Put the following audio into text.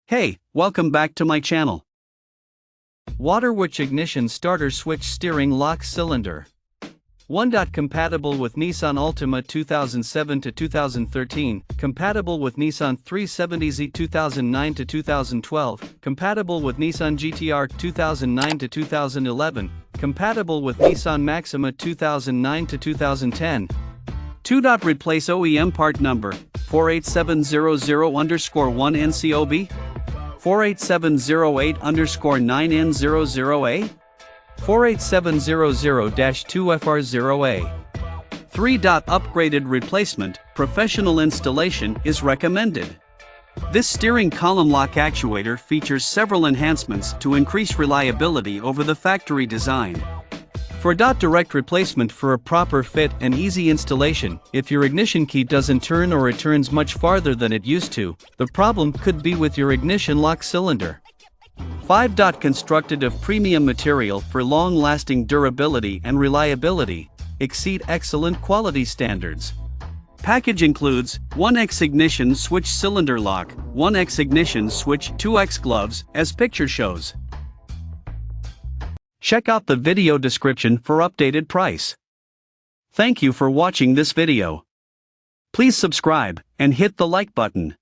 Hey, welcome back to my channel. WATERWICH ignition starter switch steering lock cylinder. 1. Compatible with Nissan Altima 2007 to 2013, compatible with Nissan 370Z 2009 to 2012, compatible with Nissan GTR 2009 to 2011, compatible with Nissan Maxima 2009 to 2010. 2. Replace OEM part number 48700-1 NCOB, 48708-9N00A, 48700-2FR0A. 3. Upgraded replacement, professional installation is recommended. This steering column lock actuator features several enhancements to increase reliability over the factory design. For direct replacement for a proper fit and easy installation, if your ignition key doesn't turn or it turns much farther than it used to, the problem could be with your ignition lock cylinder. 5. Constructed of premium material for long-lasting durability and reliability, exceed excellent quality standards. Package includes 1x ignition switch cylinder lock, 1x ignition switch 2x gloves, as picture shows. Check out the video description for updated price. Thank you for watching this video. Please subscribe and hit the like button.